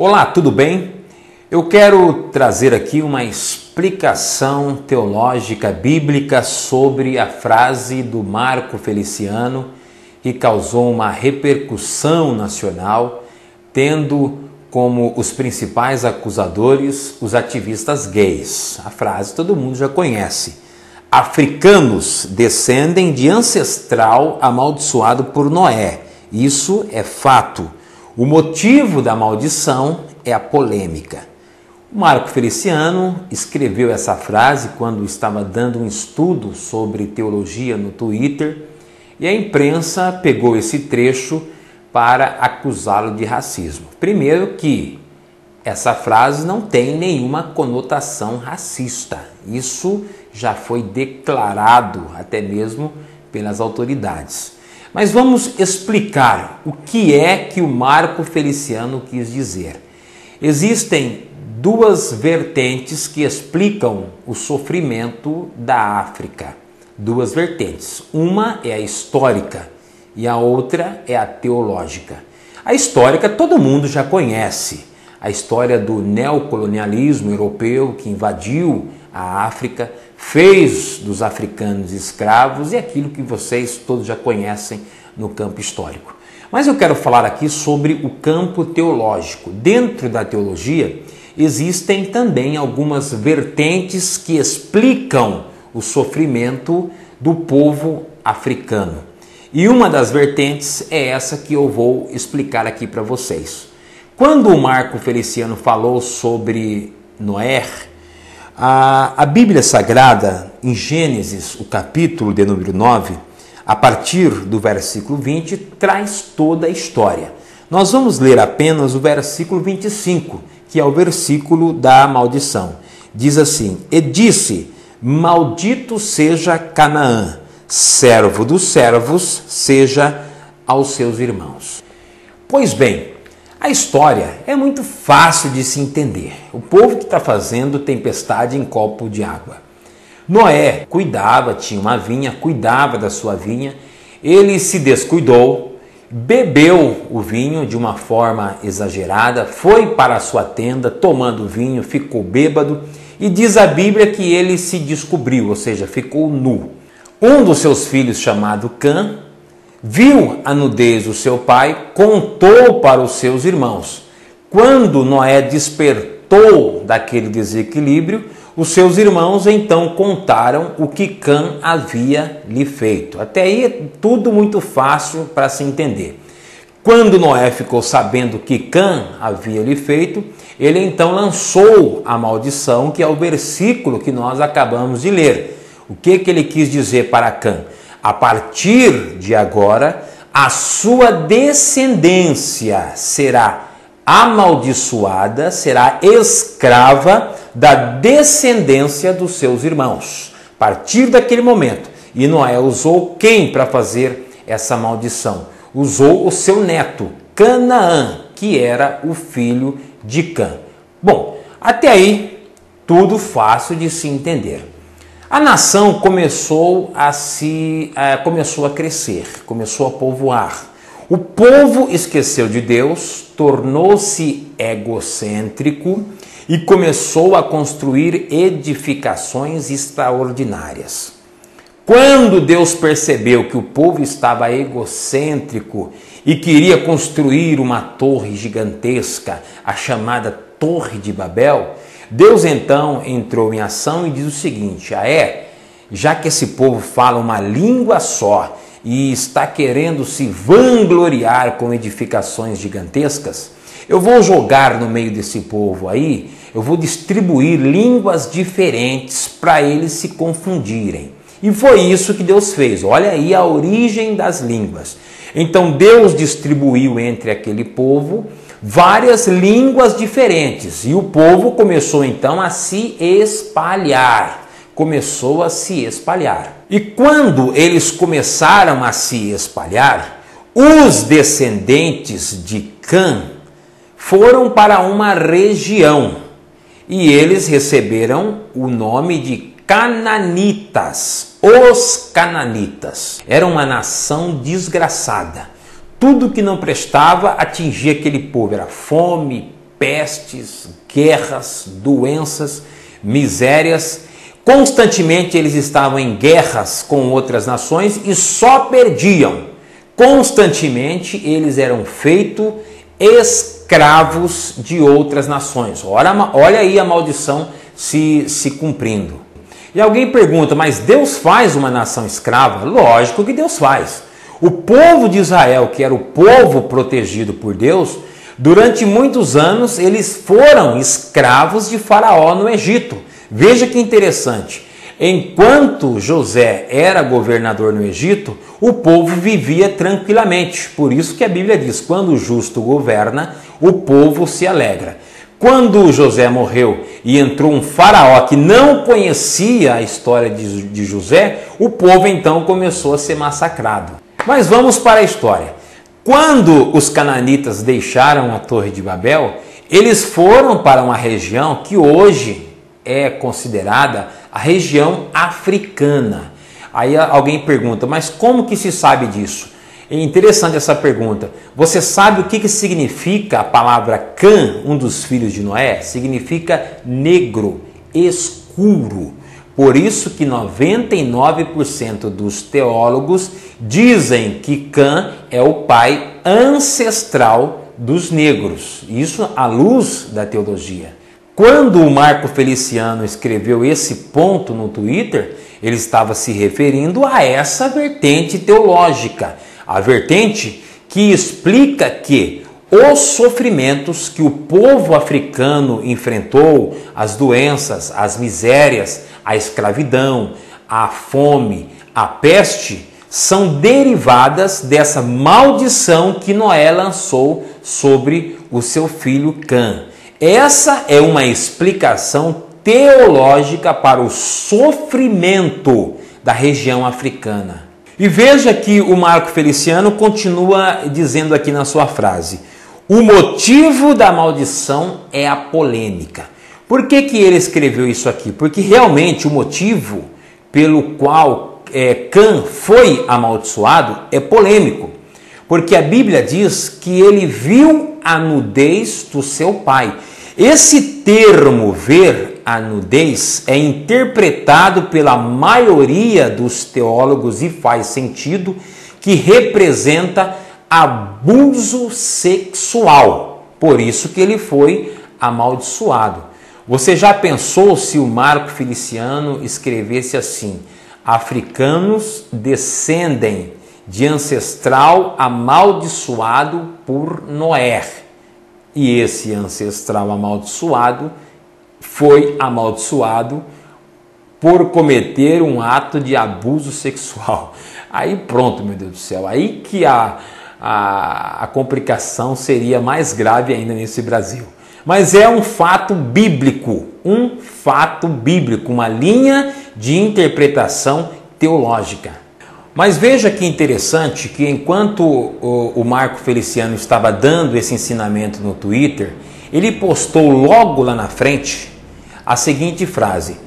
Olá, tudo bem? Eu quero trazer aqui uma explicação teológica bíblica sobre a frase do Marco Feliciano que causou uma repercussão nacional, tendo como os principais acusadores os ativistas gays. A frase todo mundo já conhece. Africanos descendem de ancestral amaldiçoado por Noé. Isso é fato. O motivo da maldição é a polêmica. O Marco Feliciano escreveu essa frase quando estava dando um estudo sobre teologia no Twitter e a imprensa pegou esse trecho para acusá-lo de racismo. Primeiro que essa frase não tem nenhuma conotação racista. Isso já foi declarado até mesmo pelas autoridades. Mas vamos explicar o que é que o Marco Feliciano quis dizer. Existem duas vertentes que explicam o sofrimento da África. Duas vertentes. Uma é a histórica e a outra é a teológica. A histórica todo mundo já conhece. A história do neocolonialismo europeu que invadiu a África, fez dos africanos escravos e aquilo que vocês todos já conhecem no campo histórico. Mas eu quero falar aqui sobre o campo teológico. Dentro da teologia existem também algumas vertentes que explicam o sofrimento do povo africano. E uma das vertentes é essa que eu vou explicar aqui para vocês. Quando o Marco Feliciano falou sobre Noé, a Bíblia Sagrada, em Gênesis, o capítulo de número 9, a partir do versículo 20, traz toda a história. Nós vamos ler apenas o versículo 25, que é o versículo da maldição. Diz assim: E disse, maldito seja Canaã, servo dos servos, seja aos seus irmãos. Pois bem, a história é muito fácil de se entender. O povo que está fazendo tempestade em copo de água. Noé cuidava, tinha uma vinha, cuidava da sua vinha. Ele se descuidou, bebeu o vinho de uma forma exagerada, foi para a sua tenda tomando vinho, ficou bêbado e diz a Bíblia que ele se descobriu, ou seja, ficou nu. Um dos seus filhos, chamado Cã, viu a nudez do seu pai, contou para os seus irmãos. Quando Noé despertou daquele desequilíbrio, os seus irmãos então contaram o que Cã havia lhe feito. Até aí é tudo muito fácil para se entender. Quando Noé ficou sabendo o que Cã havia lhe feito, ele então lançou a maldição, que é o versículo que nós acabamos de ler. O que ele quis dizer para Cã? A partir de agora, a sua descendência será amaldiçoada, será escrava da descendência dos seus irmãos. A partir daquele momento. E Noé usou quem para fazer essa maldição? Usou o seu neto, Canaã, que era o filho de Cã. Bom, até aí tudo fácil de se entender. A nação começou a crescer, começou a povoar. O povo esqueceu de Deus, tornou-se egocêntrico e começou a construir edificações extraordinárias. Quando Deus percebeu que o povo estava egocêntrico e queria construir uma torre gigantesca, a chamada Torre de Babel, Deus então entrou em ação e diz o seguinte: já que esse povo fala uma língua só e está querendo se vangloriar com edificações gigantescas, eu vou jogar no meio desse povo aí, eu vou distribuir línguas diferentes para eles se confundirem. E foi isso que Deus fez. Olha aí a origem das línguas. Então Deus distribuiu entre aquele povo várias línguas diferentes e o povo começou então a se espalhar. Começou a se espalhar. E quando eles começaram a se espalhar, os descendentes de Cã foram para uma região e eles receberam o nome de Cananitas. Os Cananitas. Era uma nação desgraçada. Tudo que não prestava atingia aquele povo. Era fome, pestes, guerras, doenças, misérias. Constantemente eles estavam em guerras com outras nações e só perdiam. Constantemente eles eram feitos escravos de outras nações. Olha aí a maldição se cumprindo. E alguém pergunta, mas Deus faz uma nação escrava? Lógico que Deus faz. O povo de Israel, que era o povo protegido por Deus, durante muitos anos eles foram escravos de Faraó no Egito. Veja que interessante. Enquanto José era governador no Egito, o povo vivia tranquilamente. Por isso que a Bíblia diz, quando o justo governa, o povo se alegra. Quando José morreu e entrou um faraó que não conhecia a história de José, o povo então começou a ser massacrado. Mas vamos para a história. Quando os cananitas deixaram a Torre de Babel, eles foram para uma região que hoje é considerada a região africana. Aí alguém pergunta, mas como que se sabe disso? É interessante essa pergunta. Você sabe o que significa a palavra Cã, um dos filhos de Noé? Significa negro, escuro. Por isso que 99% dos teólogos dizem que Cã é o pai ancestral dos negros. Isso à luz da teologia. Quando o Marco Feliciano escreveu esse ponto no Twitter, ele estava se referindo a essa vertente teológica. A vertente que explica que os sofrimentos que o povo africano enfrentou, as doenças, as misérias, a escravidão, a fome, a peste, são derivadas dessa maldição que Noé lançou sobre o seu filho Cã. Essa é uma explicação teológica para o sofrimento da região africana. E veja que o Marco Feliciano continua dizendo aqui na sua frase: o motivo da maldição é a polêmica. Por que ele escreveu isso aqui? Porque realmente o motivo pelo qual Cã foi amaldiçoado é polêmico. Porque a Bíblia diz que ele viu a nudez do seu pai. Esse termo, ver a nudez, é interpretado pela maioria dos teólogos e faz sentido, que representa abuso sexual. Por isso que ele foi amaldiçoado. Você já pensou se o Marco Feliciano escrevesse assim: africanos descendem de ancestral amaldiçoado por Noé. E esse ancestral amaldiçoado foi amaldiçoado por cometer um ato de abuso sexual. Aí pronto, meu Deus do céu, aí que a complicação seria mais grave ainda nesse Brasil. Mas é um fato bíblico, uma linha de interpretação teológica. Mas veja que interessante que enquanto o Marco Feliciano estava dando esse ensinamento no Twitter, ele postou logo lá na frente a seguinte frase: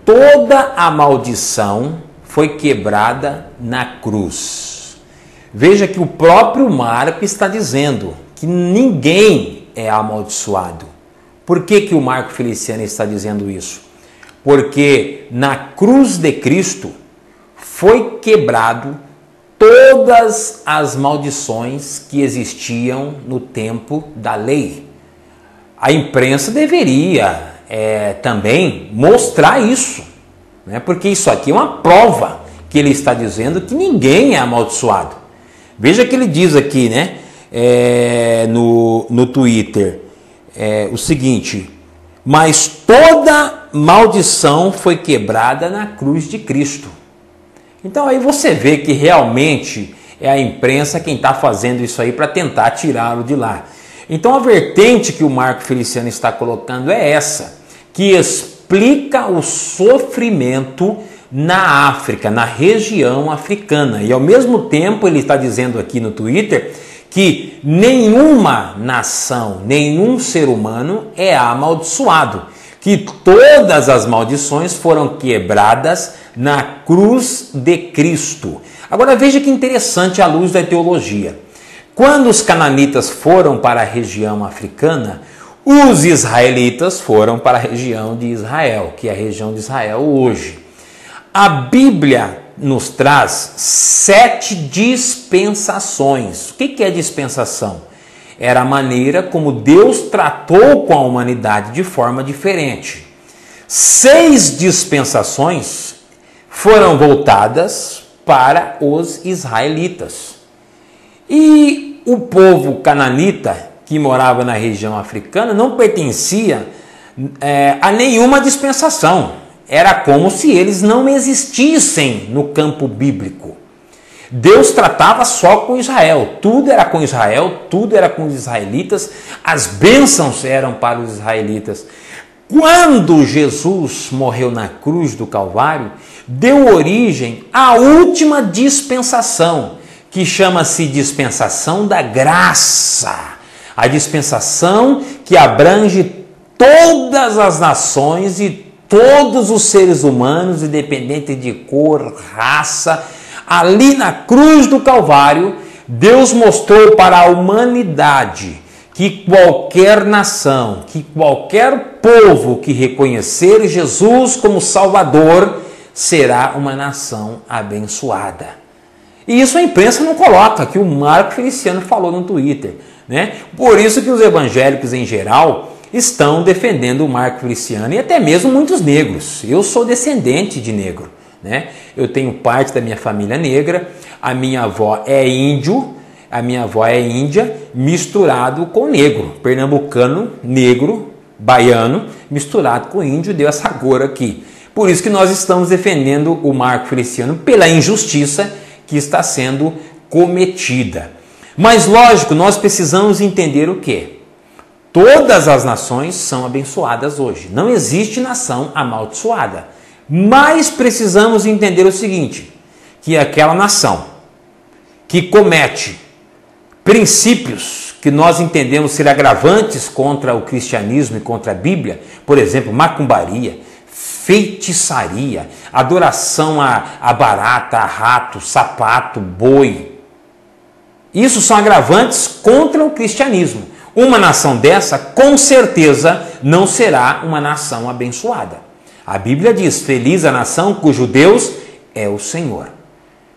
toda a maldição foi quebrada na cruz. Veja que o próprio Marco está dizendo que ninguém é amaldiçoado. Por que o Marco Feliciano está dizendo isso? Porque na cruz de Cristo foi quebrado todas as maldições que existiam no tempo da lei. A imprensa deveria também mostrar isso, né? Porque isso aqui é uma prova que ele está dizendo que ninguém é amaldiçoado. Veja que ele diz aqui, né, no Twitter, o seguinte: mas toda maldição foi quebrada na cruz de Cristo. Então aí você vê que realmente é a imprensa quem está fazendo isso aí para tentar tirá-lo de lá. Então a vertente que o Marco Feliciano está colocando é essa, que explica o sofrimento na África, na região africana. E ao mesmo tempo ele está dizendo aqui no Twitter que nenhuma nação, nenhum ser humano é amaldiçoado, que todas as maldições foram quebradas na cruz de Cristo. Agora veja que interessante à luz da teologia. Quando os cananitas foram para a região africana, Os israelitas foram para a região de Israel, que é a região de Israel hoje. A Bíblia nos traz 7 dispensações. O que é dispensação? Era a maneira como Deus tratou com a humanidade de forma diferente. 6 dispensações foram voltadas para os israelitas. E o povo cananita, que morava na região africana, não pertencia a nenhuma dispensação. Era como se eles não existissem no campo bíblico. Deus tratava só com Israel, tudo era com Israel, tudo era com os israelitas, as bênçãos eram para os israelitas. Quando Jesus morreu na cruz do Calvário, deu origem à última dispensação, que chama-se dispensação da graça. A dispensação que abrange todas as nações e todos os seres humanos, independente de cor, raça. Ali na cruz do Calvário, Deus mostrou para a humanidade que qualquer nação, que qualquer povo que reconhecer Jesus como Salvador, será uma nação abençoada. E isso a imprensa não coloca, que o Marco Feliciano falou no Twitter, né? Por isso que os evangélicos em geral estão defendendo o Marco Feliciano e até mesmo muitos negros. Eu sou descendente de negro, né? Eu tenho parte da minha família negra, a minha avó é índio, a minha avó é índia, misturado com negro, pernambucano, negro, baiano, misturado com índio, deu essa cor aqui. Por isso que nós estamos defendendo o Marco Feliciano pela injustiça que está sendo cometida. Mas lógico, nós precisamos entender o quê? Todas as nações são abençoadas hoje. Não existe nação amaldiçoada. Mas precisamos entender o seguinte, que aquela nação que comete princípios que nós entendemos ser agravantes contra o cristianismo e contra a Bíblia, por exemplo, macumbaria, feitiçaria, adoração a barata, a rato, sapato, boi. Isso são agravantes contra o cristianismo. Uma nação dessa, com certeza, não será uma nação abençoada. A Bíblia diz, feliz a nação cujo Deus é o Senhor.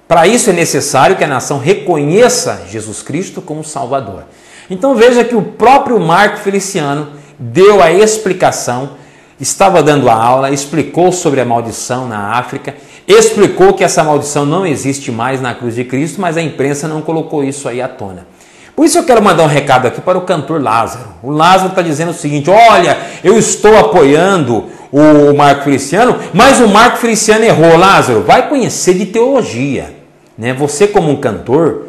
Para isso é necessário que a nação reconheça Jesus Cristo como Salvador. Então veja que o próprio Marco Feliciano deu a explicação, estava dando a aula, explicou sobre a maldição na África, explicou que essa maldição não existe mais na cruz de Cristo, mas a imprensa não colocou isso aí à tona. Por isso eu quero mandar um recado aqui para o cantor Lázaro. O Lázaro está dizendo o seguinte, olha, eu estou apoiando o Marco Feliciano, mas o Marco Feliciano errou. Lázaro, vai conhecer de teologia, né? Você como um cantor,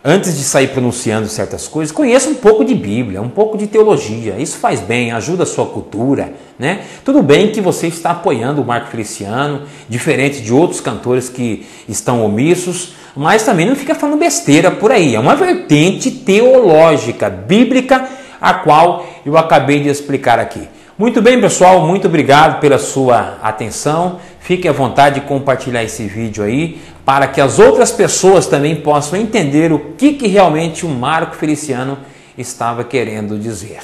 antes de sair pronunciando certas coisas, conheça um pouco de Bíblia, um pouco de teologia. Isso faz bem, ajuda a sua cultura, né? Tudo bem que você está apoiando o Marco Feliciano, diferente de outros cantores que estão omissos, mas também não fica falando besteira por aí. É uma vertente teológica, bíblica, a qual eu acabei de explicar aqui. Muito bem, pessoal, muito obrigado pela sua atenção. Fique à vontade de compartilhar esse vídeo aí, para que as outras pessoas também possam entender o que realmente o Marco Feliciano estava querendo dizer.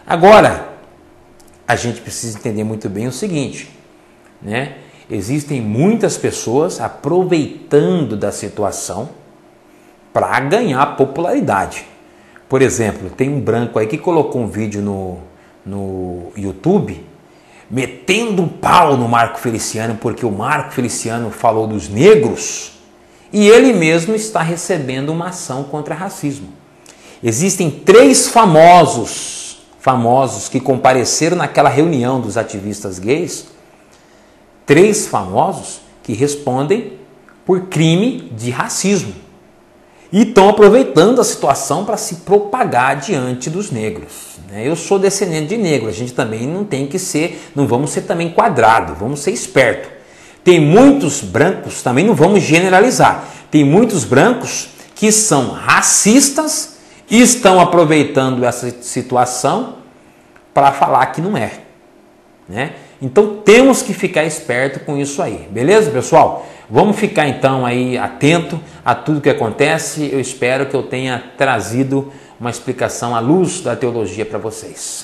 Agora, a gente precisa entender muito bem o seguinte, né? Existem muitas pessoas aproveitando da situação para ganhar popularidade. Por exemplo, tem um branco aí que colocou um vídeo no YouTube metendo um pau no Marco Feliciano, porque o Marco Feliciano falou dos negros e ele mesmo está recebendo uma ação contra racismo. Existem 3 famosos que compareceram naquela reunião dos ativistas gays, 3 famosos que respondem por crime de racismo e estão aproveitando a situação para se propagar diante dos negros. Eu sou descendente de negro, a gente também não vamos ser também quadrado, vamos ser esperto. Tem muitos brancos, também não vamos generalizar, tem muitos brancos que são racistas e estão aproveitando essa situação para falar que não é, né? Então temos que ficar esperto com isso aí, beleza, pessoal? Vamos ficar então aí atento a tudo que acontece. Eu espero que eu tenha trazido uma explicação à luz da teologia para vocês.